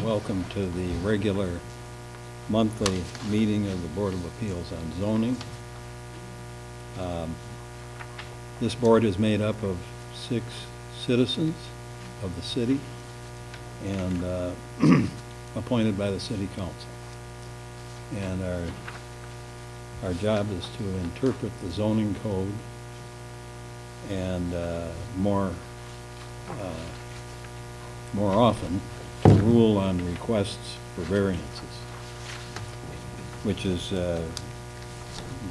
welcome to the regular monthly meeting of the Board of Appeals on Zoning. This board is made up of 6 citizens of the city and appointed by the city council. And our job is to interpret the zoning code and more often to rule on requests for variances, which is the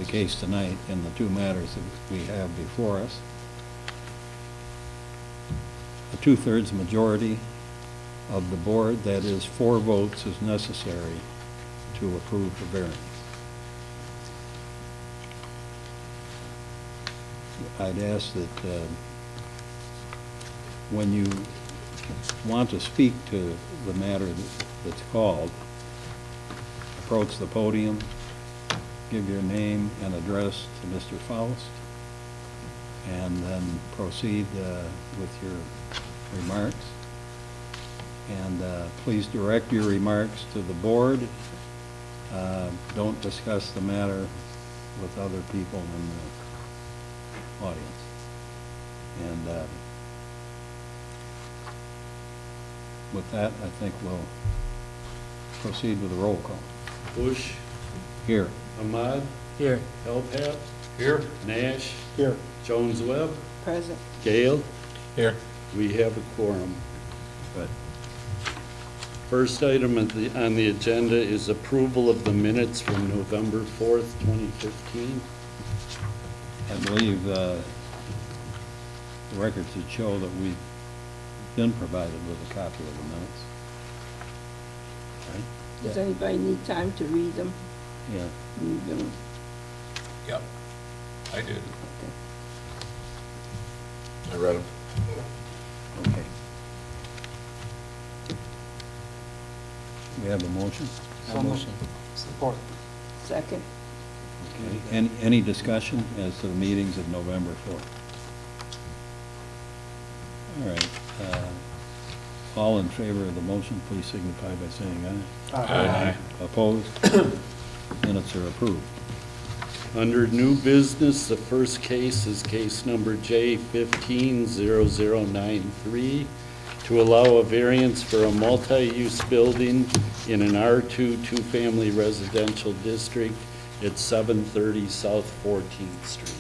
case tonight in the 2 matters that we have before us. A 2/3 majority of the board, that is 4 votes, is necessary to approve the variance. I'd ask that when you want to speak to the matter that's called, approach the podium, give your name and address to Mr. Faust, and then proceed with your remarks. And please direct your remarks to the board. Don't discuss the matter with other people in the audience. And with that, I think we'll proceed with the roll call. Bush. Here. Ahmad. Here. Helpat. Here. Nash. Here. Jones-Webb. Present. Gale. Here. We have a quorum. Good. First item on the agenda is approval of the minutes from November 4th, 2015. I believe the records should show that we've been provided with a copy of the minutes. Right? Does anybody need time to read them? Yeah. Read them. Yep. I did. Okay. I read them. Okay. We have a motion? Support. Second. Okay. Any discussion as to the meetings of November 4th? All right. All in favor of the motion, please signify by saying aye. Aye. Opposed? Minutes are approved. Under new business, the first case is case number J150093 to allow a variance for a multi-use building in an R2 two-family residential district at 730 South 14th Street.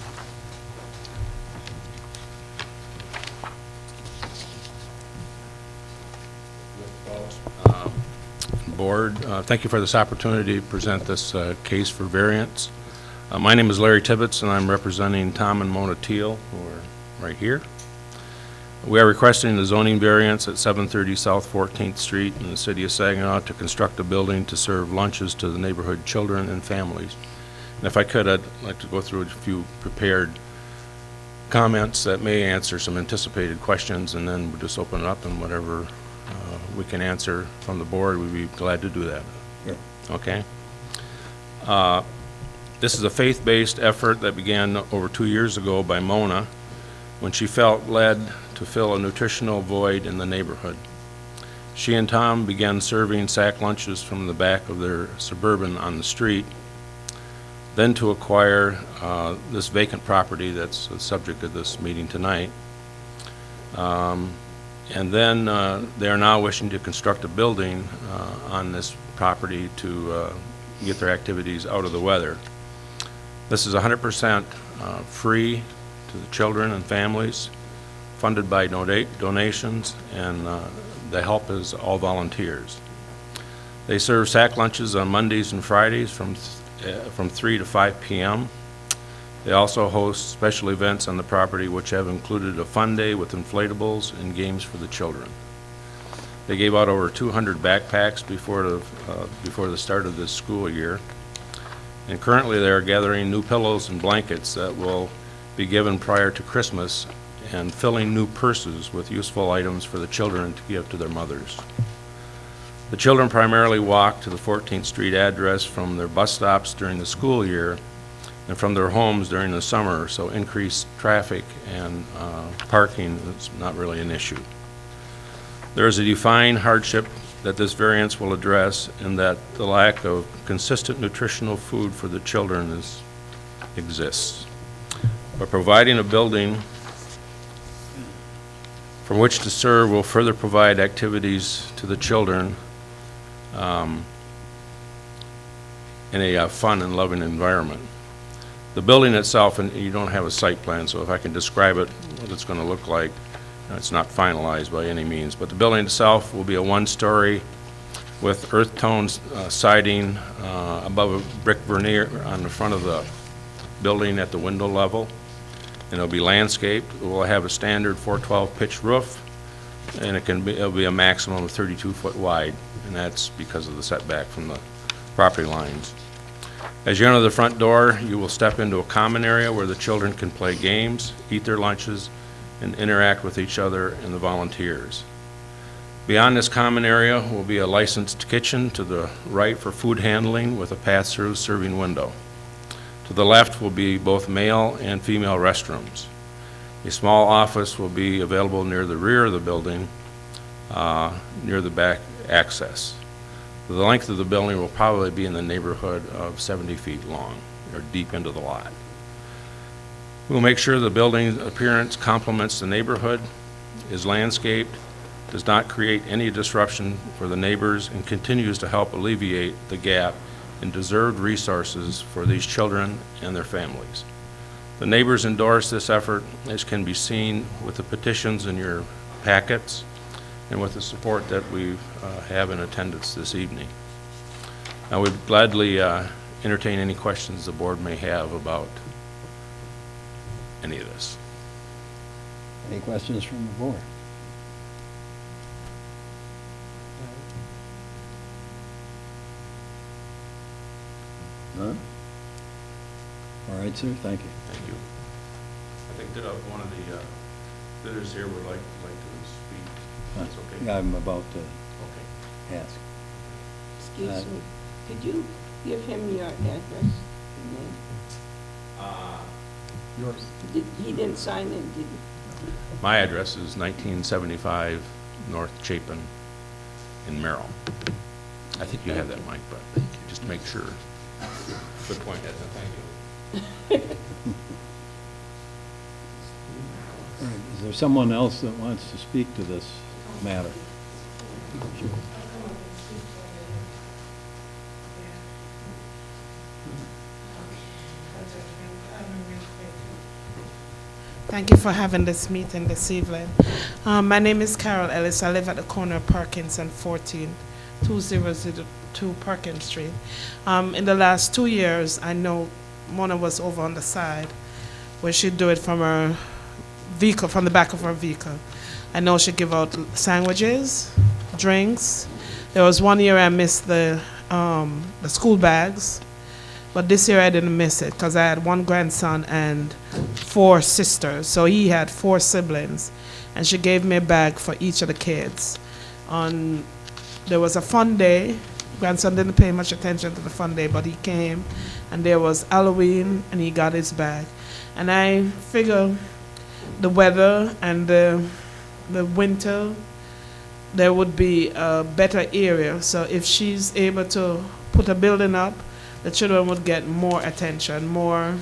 Board, thank you for this opportunity to present this case for variance. My name is Larry Tibbetts, and I'm representing Tom and Mona Teal, who are right here. We are requesting the zoning variance at 730 South 14th Street in the city of Saginaw to construct a building to serve lunches to the neighborhood children and families. And if I could, I'd like to go through a few prepared comments that may answer some anticipated questions, and then we'll just open it up, and whatever we can answer from the board, we'd be glad to do that. Sure. Okay? This is a faith-based effort that began over 2 years ago by Mona when she felt led to fill a nutritional void in the neighborhood. She and Tom began serving sack lunches from the back of their Suburban on the street, then to acquire this vacant property that's the subject of this meeting tonight. And then they are now wishing to construct a building on this property to get their activities out of the weather. This is 100% free to the children and families, funded by donations, and the help is all volunteers. They serve sack lunches on Mondays and Fridays from 3 to 5 p.m. They also host special events on the property which have included a fun day with inflatables and games for the children. They gave out over 200 backpacks before the start of this school year. And currently they are gathering new pillows and blankets that will be given prior to Christmas, and filling new purses with useful items for the children to give to their mothers. The children primarily walk to the 14th Street address from their bus stops during the school year and from their homes during the summer, so increased traffic and parking is not really an issue. There is a defined hardship that this variance will address and that the lack of consistent nutritional food for the children exists. By providing a building from which to serve will further provide activities to the children in a fun and loving environment. The building itself, and you don't have a site plan, so if I can describe it, what it's going to look like, it's not finalized by any means, but the building itself will be a one-story with earth tone siding above a brick veneer on the front of the building at the window level, and it'll be landscaped. It will have a standard 412 pitch roof, and it'll be a maximum of 32 foot wide, and that's because of the setback from the property lines. As you enter the front door, you will step into a common area where the children can play games, eat their lunches, and interact with each other and the volunteers. Beyond this common area will be a licensed kitchen to the right for food handling with a pass-through serving window. To the left will be both male and female restrooms. A small office will be available near the rear of the building, near the back access. The length of the building will probably be in the neighborhood of 70 feet long, or deep into the lot. We'll make sure the building's appearance complements the neighborhood, is landscaped, does not create any disruption for the neighbors, and continues to help alleviate the gap in deserved resources for these children and their families. The neighbors endorse this effort, as can be seen with the petitions in your packets and with the support that we have in attendance this evening. I would gladly entertain any questions the board may have about any of this. Any questions from the board? None? All right, sir, thank you. Thank you. I think that one of the bidders here would like to speak. That's okay. Yeah, I'm about to Okay. ask. Excuse me, could you give him your address and name? Yours. He didn't sign it, did he? My address is 1975 North Chapin in Merrill. I think you have that, Mike, but just to make sure. Good point, Edna, thank you. All right, is there someone else that wants to speak to this matter? Thank you for having this meeting this evening. My name is Carol Ellis. I live at the corner of Perkins and 2002 Perkins Street. In the last 2 years, I know Mona was over on the side where she'd do it from her vehicle, from the back of her vehicle. I know she'd give out sandwiches, drinks. There was 1 year I missed the school bags, but this year I didn't miss it because I had 1 grandson and 4 sisters. So he had 4 siblings, and she gave me a bag for each of the kids. There was a fun day. Grandson didn't pay much attention to the fun day, but he came, and there was Halloween, and he got his bag. And I figure the weather and the winter, there would be a better area. So if she's able to put a building up, the children would get more attention, more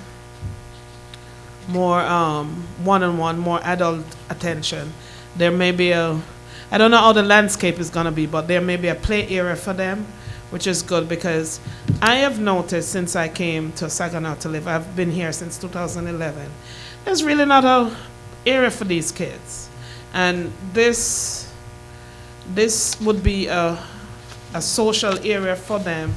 one-on-one, more adult attention. There may be I don't know how the landscape is going to be, but there may be a play area for them, which is good because I have noticed since I came to Saginaw to live, I've been here since 2011, there's really not an area for these kids. And this would be a social area for them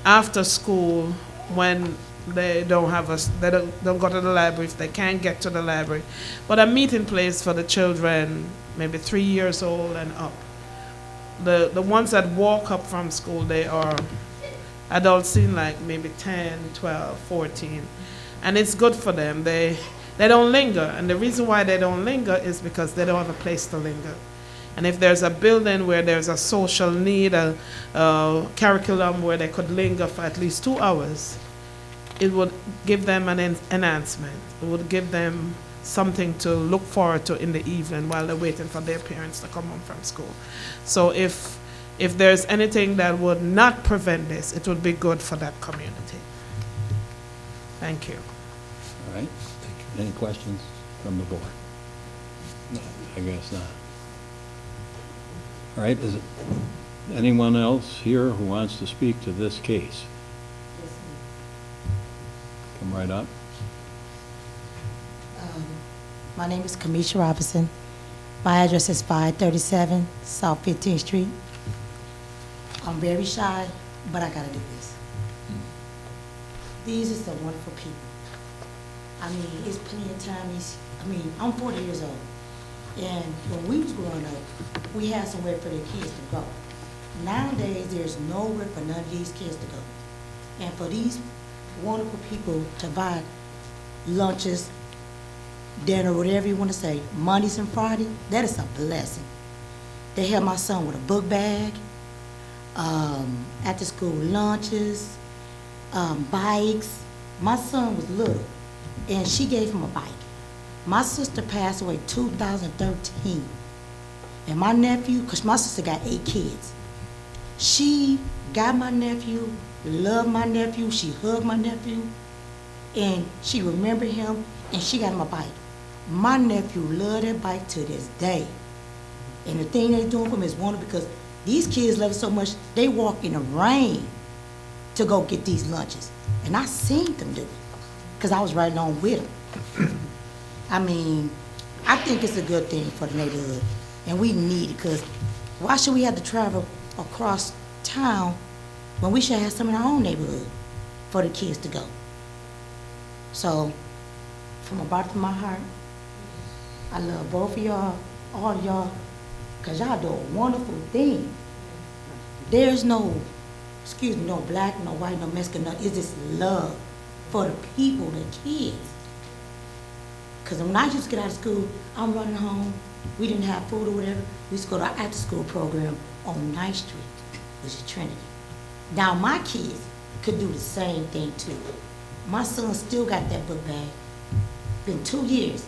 after school when they don't go to the library, if they can't get to the library. But a meeting place for the children, maybe 3 years old and up. The ones that walk up from school, they are adults in like maybe 10, 12, 14. And it's good for them. They don't linger. And the reason why they don't linger is because they don't have a place to linger. And if there's a building where there's a social need, a curriculum where they could linger for at least 2 hours, it would give them an enhancement. It would give them something to look forward to in the evening while they're waiting for their parents to come home from school. So if if there's anything that would not prevent this, it would be good for that community. Thank you. All right? Any questions from the board? No, I guess not. All right, is it anyone else here who wants to speak to this case? Come right up. My name is Kamisha Robinson. My address is 537 South 15th Street. I'm very shy, but I gotta do this. These are some wonderful people. I mean, it's plenty of time. I'm 40 years old. And when we was growing up, we had somewhere for the kids to go. Nowadays, there's nowhere for none of these kids to go. And for these wonderful people to buy lunches, dinner, whatever you want to say, Mondays and Friday, that is a blessing. They help my son with a book bag, after school lunches, bikes. My son was little, and she gave him a bike. My sister passed away 2013, and my nephew, because my sister got 8 kids, she got my nephew, loved my nephew, she hugged my nephew, and she remembered him, and she got him a bike. My nephew loved that bike to this day. And the thing they're doing for him is wonderful because these kids love it so much, they walk in the rain to go get these lunches. And I seen them do it because I was right along with them. I mean, I think it's a good thing for the neighborhood, and we need it because why should we have to travel across town when we should have some in our own neighborhood for the kids to go? So, from the bottom of my heart, I love both of y'all, all of y'all, because y'all do a wonderful thing. There's no, no black, no white, no Mexican, no, it's just love for the people, the kids. Because when I used to get out of school, I'm running home, we didn't have food or whatever, we used to go to our after-school program on 9th Street, which is Trinity. Now my kids could do the same thing too. My son still got that book bag. Been 2 years.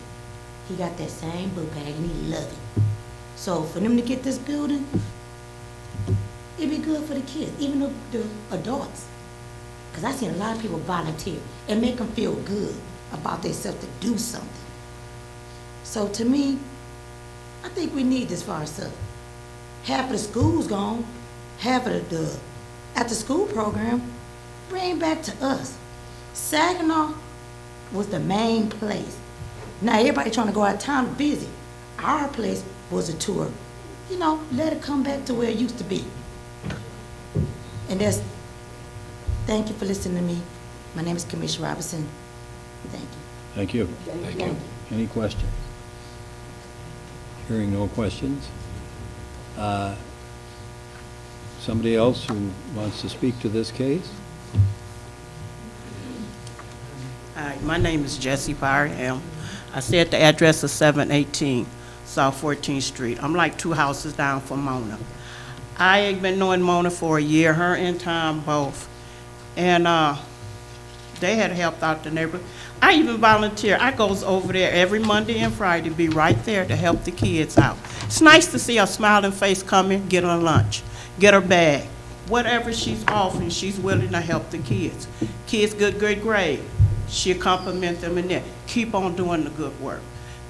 He got that same book bag and he loved it. So for them to get this building, it'd be good for the kids, even the adults. Because I seen a lot of people volunteer and make them feel good about themselves to do something. So to me, I think we need this for ourselves. Half of the school's gone, half of the after-school program, bring back to us. Saginaw was the main place. Now everybody trying to go out of town busy. Our place was a tour. You know, let it come back to where it used to be. And thank you for listening to me. My name is Kamisha Robinson. Thank you. Thank you. Thank you. Any questions? Hearing no questions. Somebody else who wants to speak to this case? Hi, my name is Jessie Parham. I stay at the address of 718 South 14th Street. I'm like 2 houses down from Mona. I have been knowing Mona for a year, her and Tom both. And they had helped out the neighborhood. I even volunteer. I goes over there every Monday and Friday, be right there to help the kids out. It's nice to see a smiling face come in, get her lunch, get her bag. Whatever she's offering, she's willing to help the kids. Kids get good grade. She'll compliment them in there. Keep on doing the good work.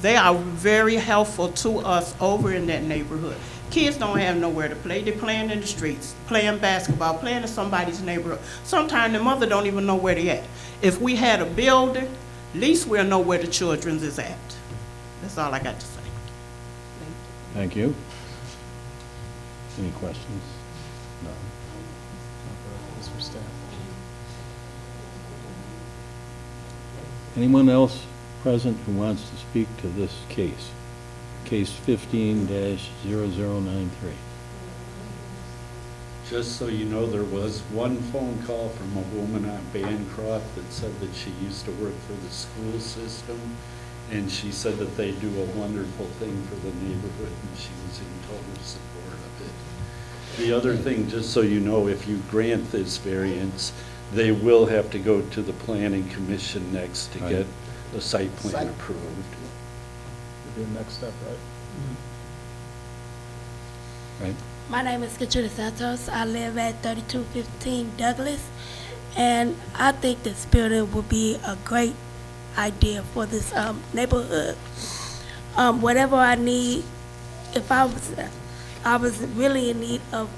They are very helpful to us over in that neighborhood. Kids don't have nowhere to play. They're playing in the streets, playing basketball, playing in somebody's neighborhood. Sometimes the mother don't even know where they at. If we had a building, at least we'll know where the children's is at. That's all I got to say. Thank you. Any questions? No. Anyone else present who wants to speak to this case? Case 15-0093. Just so you know, there was one phone call from a woman on Bancroft that said that she used to work for the school system, and she said that they do a wonderful thing for the neighborhood, and she was in total support of it. The other thing, just so you know, if you grant this variance, they will have to go to the planning commission next to Right. get the site plan approved. Be the next step, right? Right? My name is Katrina Santos. I live at 3215 Douglas, and I think this building would be a great idea for this neighborhood. Whatever I need, if I was really in need of,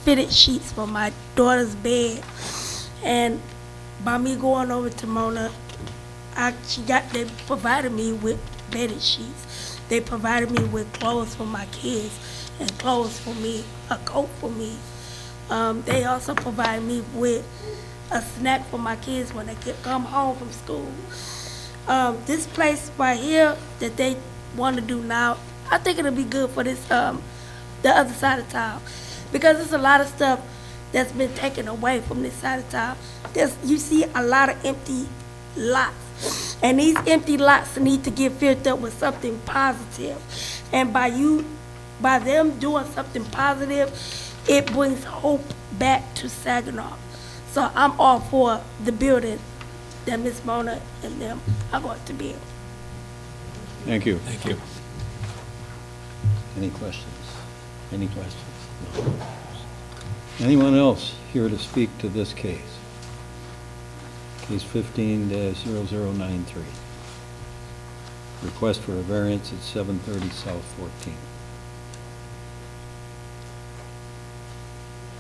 fitted sheets for my daughter's bed, and by me going over to Mona, they provided me with bedded sheets. They provided me with clothes for my kids and clothes for me, a coat for me. They also provided me with a snack for my kids when they come home from school. This place right here that they want to do now, I think it'll be good for this, the other side of town, because there's a lot of stuff that's been taken away from this side of town. You see a lot of empty lots, and these empty lots need to get filled up with something positive. And by them doing something positive, it brings hope back to Saginaw. So I'm all for the building that Miss Mona and them are going to build. Thank you. Thank you. Any questions? Any questions? No. Anyone else here to speak to this case? Case 15-0093. Request for a variance at 730 South 14th.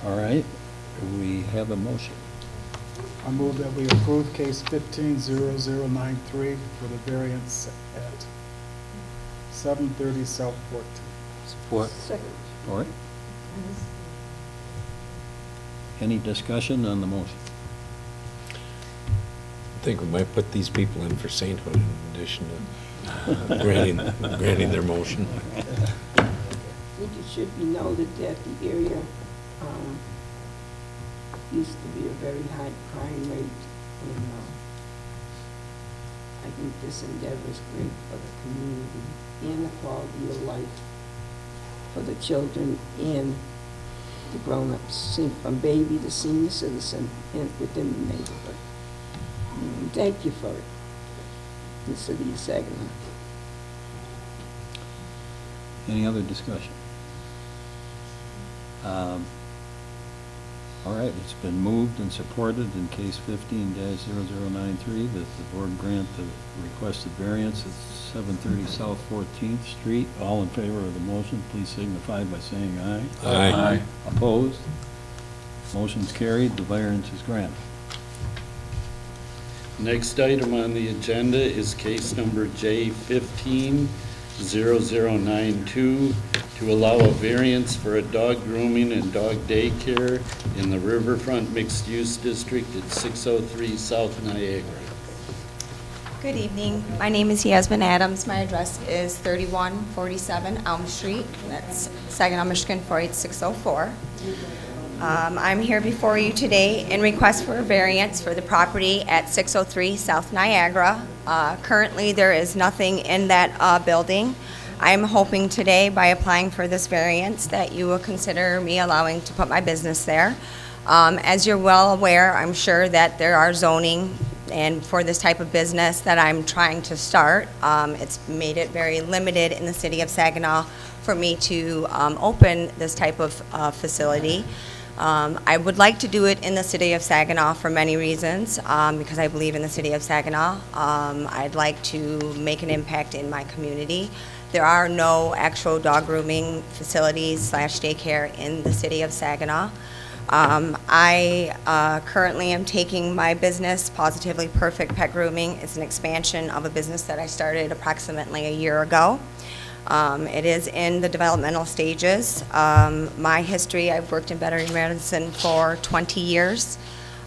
All right, we have a motion. I move that we approve case 15-0093 for the variance at 730 South 14th. Support. Second. All right. Any discussion on the motion? I think we might put these people in for sainthood in addition to granting their motion. I think it should be noted that the area used to be a very high crime rate, and I think this endeavor is great for the community and the quality of life for the children and the grown-ups, from baby to senior citizen and within the neighborhood. Thank you for it, the city of Saginaw. Any other discussion? All right, it's been moved and supported in case 15-0093 that the board grant the requested variance at 730 South 14th Street. All in favor of the motion, please signify by saying aye. Aye. Opposed? Motion's carried, the variance is granted. Next item on the agenda is case number J15-0092 to allow a variance for a dog grooming and dog daycare in the Riverfront Mixed Use District at 603 South Niagara. Good evening. My name is Yasmin Adams. My address is 3147 Elm Street. That's Saginaw, Michigan 48604. I'm here before you today in request for a variance for the property at 603 South Niagara. Currently, there is nothing in that building. I'm hoping today, by applying for this variance, that you will consider me allowing to put my business there. As you're well aware, I'm sure that there are zoning and for this type of business that I'm trying to start. It's made it very limited in the city of Saginaw for me to open this type of facility. I would like to do it in the city of Saginaw for many reasons, because I believe in the city of Saginaw. I'd like to make an impact in my community. There are no actual dog grooming facilities / daycare in the city of Saginaw. I currently am taking my business, Positively Perfect Pet Grooming. It's an expansion of a business that I started approximately a year ago. It is in the developmental stages. My history, I've worked in veterinary medicine for 20 years.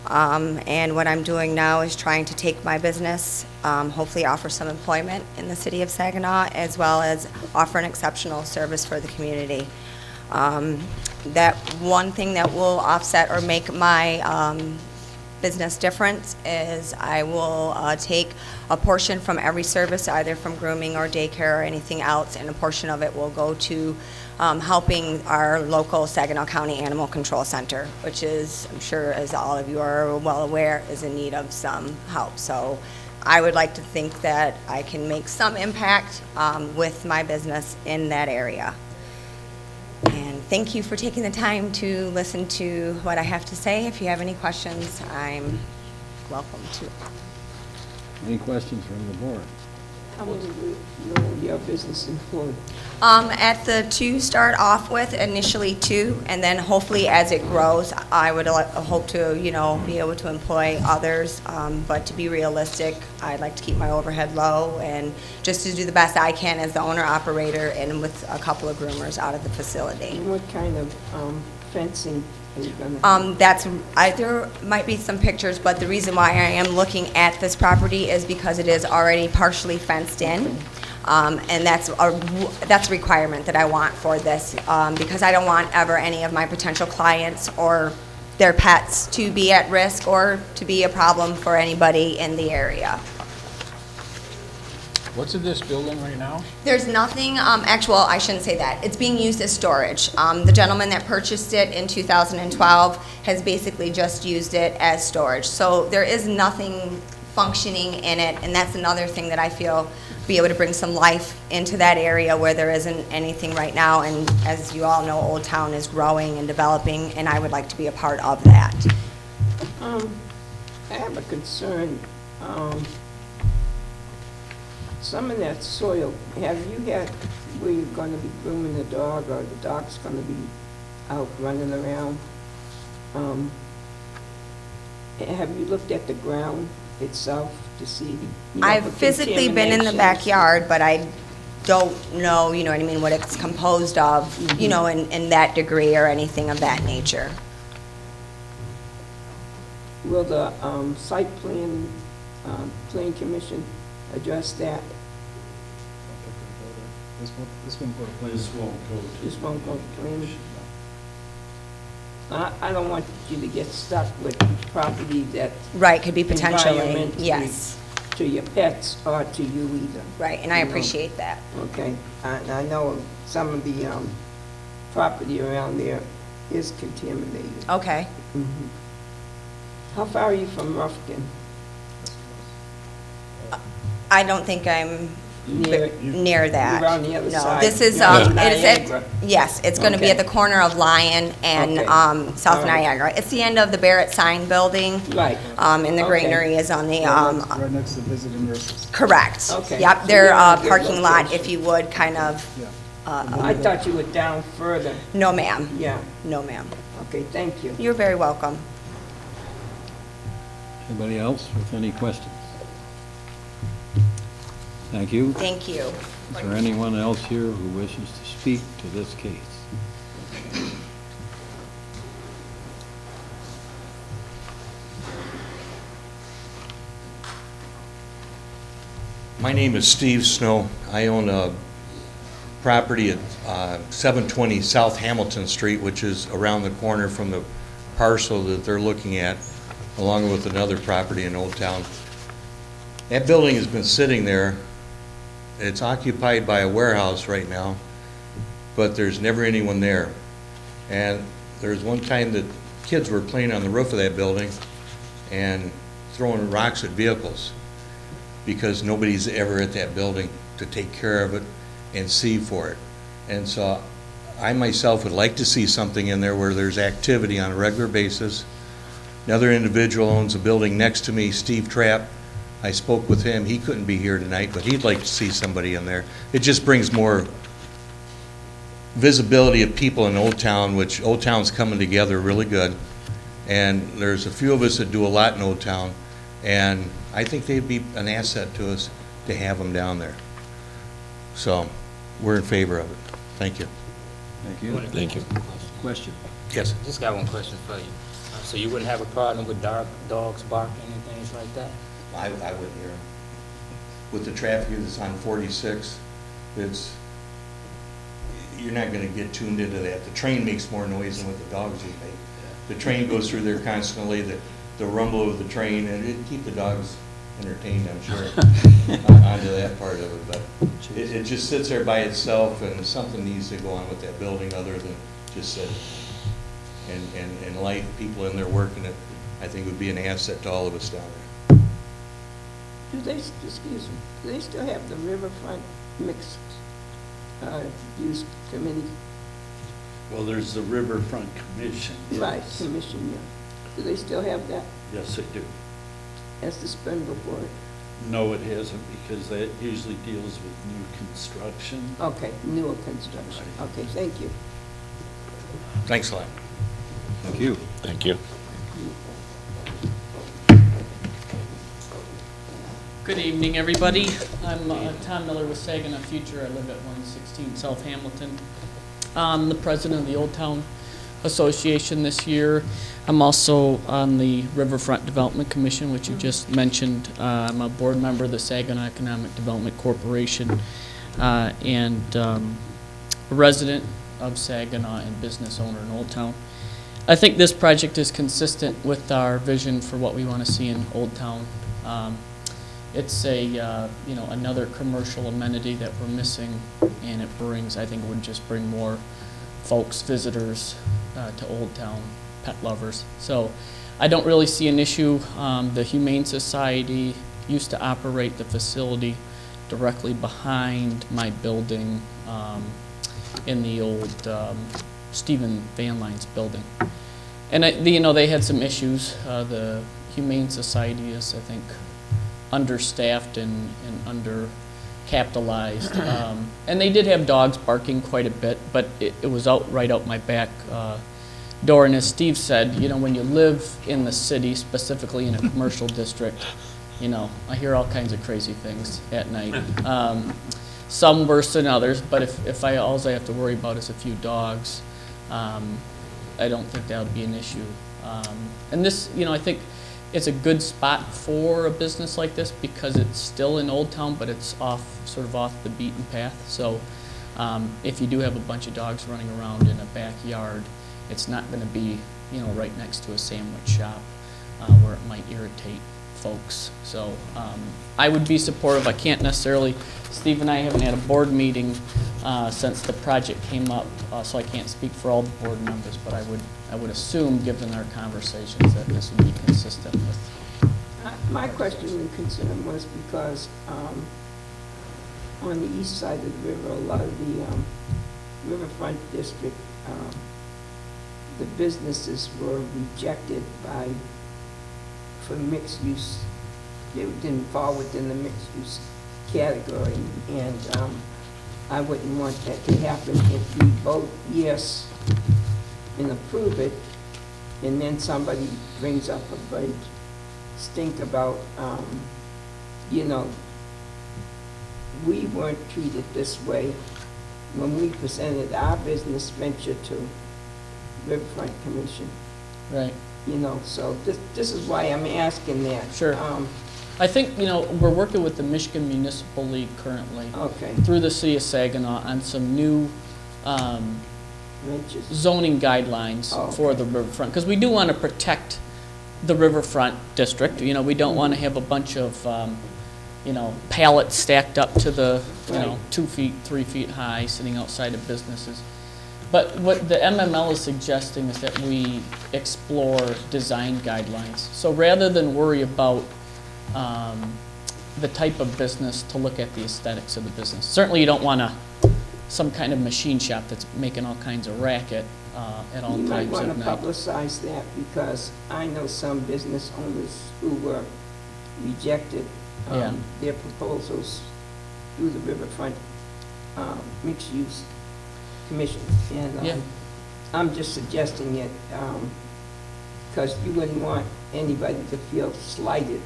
And what I'm doing now is trying to take my business, hopefully offer some employment in the city of Saginaw, as well as offer an exceptional service for the community. That one thing that will offset or make my business difference is I will take a portion from every service, either from grooming or daycare or anything else, and a portion of it will go to helping our local Saginaw County Animal Control Center, which is, I'm sure as all of you are well aware, is in need of some help. So I would like to think that I can make some impact with my business in that area. thank you for taking the time to listen to what I have to say. If you have any questions, I'm welcome to. Any questions from the board? How many will your business employ? At the 2 start off with, initially 2, and then hopefully as it grows, I would hope to, be able to employ others. But to be realistic, I'd like to keep my overhead low and just to do the best I can as the owner-operator and with a couple of groomers out of the facility. And what kind of fencing are you gonna have? There might be some pictures, but the reason why I am looking at this property is because it is already partially fenced in. And that's a requirement that I want for this, because I don't want ever any of my potential clients or their pets to be at risk or to be a problem for anybody in the area. What's in this building right now? There's nothing, I shouldn't say that. It's being used as storage. The gentleman that purchased it in 2012 has basically just used it as storage. So there is nothing functioning in it, and that's another thing that I feel be able to bring some life into that area where there isn't anything right now. And as you all know, Old Town is growing and developing, and I would like to be a part of that. I have a concern. Some of that soil, have you had where you're gonna be grooming the dog, or the dog's gonna be out running around? Have you looked at the ground itself to see? I've physically been in the backyard, but I don't know, what it's composed of, in that degree or anything of that nature. Will the site plan commission address that? This won't go to planning. This won't go to. This won't go to planning? I don't want you to get stuck with property that Right, could be potentially, environmentally yes. to your pets or to you either. Right, and I You know. appreciate that. Okay, and I know some of the property around there is contaminated. Okay. How far are you from Rufkin? I don't think I'm near that. You're on the other No, side. this is, You're on it is Niagara. yes, it's gonna be at Okay. the corner of Lion and, Okay. South All right. Niagara. It's the end of the Barrett Sign Building. Right. And the Okay. granary is on the, Right next to visiting nurses. correct. Okay. Yep, So their, you're in a good parking lot, location. if you would, kind of, Yeah. I thought you were down further. no ma'am, Yeah, no ma'am. okay, thank you. You're very welcome. Anybody else with any questions? Thank you. Thank you. Is there anyone else here who wishes to speak to this case? My name is Steve Snow. I own a property at 720 South Hamilton Street, which is around the corner from the parcel that they're looking at, along with another property in Old Town. That building has been sitting there. It's occupied by a warehouse right now, but there's never anyone there. And there's one time that kids were playing on the roof of that building and throwing rocks at vehicles, because nobody's ever at that building to take care of it and see for it. And so I myself would like to see something in there where there's activity on a regular basis. Another individual owns a building next to me, Steve Trapp. I spoke with him. He couldn't be here tonight, but he'd like to see somebody in there. It just brings more visibility of people in Old Town, which Old Town's coming together really good. And there's a few of us that do a lot in Old Town, and I think they'd be an asset to us to have them down there. So we're in favor of it. Thank you. Thank you. Thank you. Question? Yes. Just got one question for you. So you wouldn't have a problem with dogs barking and things like that? I wouldn't hear them. With the traffic that's on 46, you're not gonna get tuned into that. The train makes more noise than what the dogs would make. The train goes through there constantly, the rumble of the train, and it'd keep the dogs entertained, I'm sure, onto that part of it. But it just sits there by itself, and something needs to go on with that building other than just sit. And life, people in there working it, I think would be an asset to all of us down there. Do they, do they still have the riverfront mixed use committee? Well, there's the Riverfront Commission. Right, yes. commission, yeah. Do they still have that Yes, they do. as the spend before it? No, it hasn't, because that usually deals with new construction. Okay, newer construction. Right. Okay, thank you. Thanks a lot. Thank you. Thank you. Good evening, everybody. I'm Tom Miller with Saginaw Future. I live at 116 South Hamilton. I'm the president of the Old Town Association this year. I'm also on the Riverfront Development Commission, which you just mentioned. I'm a board member of the Saginaw Economic Development Corporation and a resident of Saginaw and business owner in Old Town. I think this project is consistent with our vision for what we want to see in Old Town. It's a, another commercial amenity that we're missing, and it brings, I think it would just bring more folks, visitors to Old Town, pet lovers. So I don't really see an issue. The Humane Society used to operate the facility directly behind my building in the old Stephen Van Lines building. And, they had some issues. The Humane Society is, I think, understaffed and undercapitalized. And they did have dogs barking quite a bit, but it was right out my back door. And as Steve said, when you live in the city, specifically in a commercial district, I hear all kinds of crazy things at night. Some worse than others, but if all I have to worry about is a few dogs, I don't think that would be an issue. And this, I think it's a good spot for a business like this because it's still in Old Town, but it's sort of off the beaten path. So if you do have a bunch of dogs running around in a backyard, it's not going to be, right next to a sandwich shop where it might irritate folks. So I would be supportive. I can't necessarily, Steve and I haven't had a board meeting since the project came up, so I can't speak for all the board members, but I would assume, given our conversations, that this would be consistent with. My question and concern was because on the east side of the river, a lot of the riverfront district, the businesses were rejected for mixed use. They didn't fall within the mixed use category, and I wouldn't want that to happen if we vote yes and approve it, and then somebody brings up a big stink about, we weren't treated this way when we presented our business venture to Riverfront Commission. Right. So this is why I'm asking that. Sure. I think, we're working with the Michigan Municipal League currently Okay. through the city of Saginaw on some new Ventures. zoning guidelines for the riverfront, because we do want to protect the riverfront district. We don't want to have a bunch of, pallets stacked up to the, Right. 2 feet, 3 feet high, sitting outside of businesses. But what the MML is suggesting is that we explore design guidelines. So rather than worry about the type of business, to look at the aesthetics of the business. Certainly you don't want some kind of machine shop that's making all kinds of racket at all You might times want of to night. publicize that because I know some business owners who were rejected Yeah. their proposals through the Riverfront Mixed Use Commission. And Yeah. I'm just suggesting it because you wouldn't want anybody to feel slighted,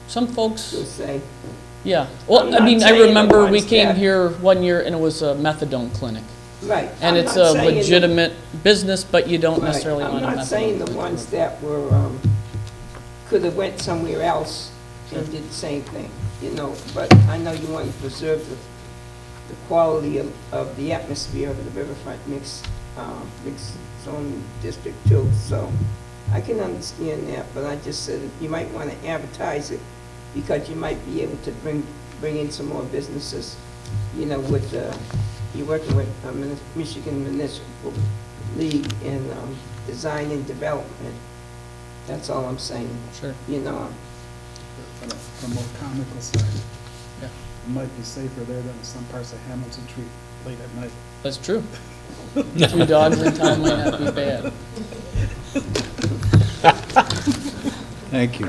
Some folks, to say, yeah. I'm Well, I not mean, I saying the remember we ones came that- here one year and it was a methadone clinic. right. And I'm it's not a saying the- legitimate business, but you don't Right. necessarily want a methadone. I'm not saying the ones that were, could have went somewhere else and did the same thing, but I know you want to preserve the quality of the atmosphere of the Riverfront mixed zone district too, so I can understand that, but I just said you might want to advertise it because you might be able to bring in some more businesses, with, you're working with Michigan Municipal League in design and development. That's all I'm saying. Sure. On a more comical side, Yeah. it might be safer there than some parts of Hamilton Street late at night. That's true. 2 dogs in town might not be bad. Thank you.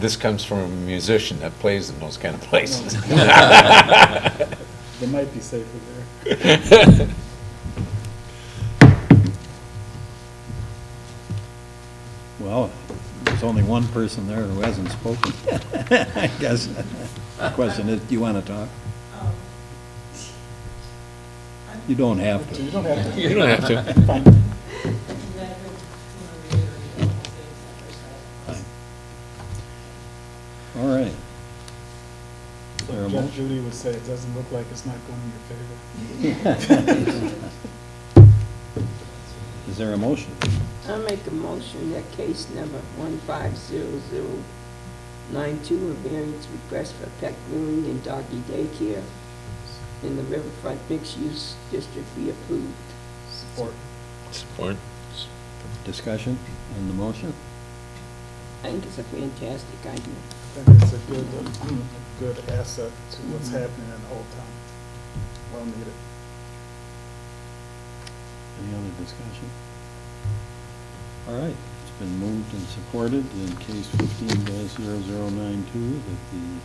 This comes from a musician that plays in those kind of places. They might be safer there. Well, there's only one person there who hasn't spoken. I guess. The question is, do you want to talk? You don't have to. You don't have to. You don't have to. Fine. All right. Is there a Judge motion? Judy would say it doesn't look like it's not going in your favor. Is there a motion? I make a motion that case number 150092, a variance request for pet grooming and doggy daycare in the Riverfront Mixed-Use District be approved. Support. Support. Discussion on the motion? I think it's a fantastic idea. I think it's a good asset to what's happening in Old Town. Well needed. Any other discussion? All right, it's been moved and supported in case 15-0092 that the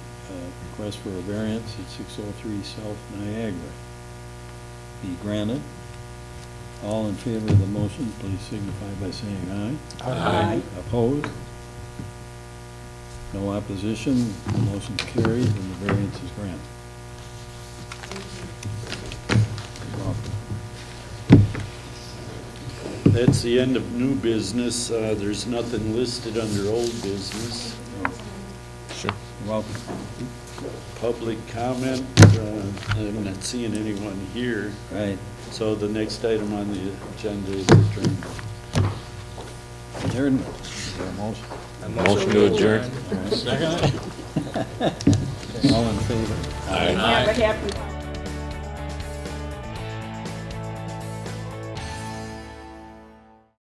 request for a variance at 603 South Niagara be granted. All in favor of the motion, please signify by saying aye. Aye. Opposed? No opposition, the motion's carried and the variance is granted. You're welcome. That's the end of new business. There's nothing listed under old business. Sure. You're welcome. Public comment, I'm not seeing anyone here. Right. So the next item on the agenda is adjournment. Adjournment. Is there a motion? Motion to adjourn. All right. All in favor? Have a happy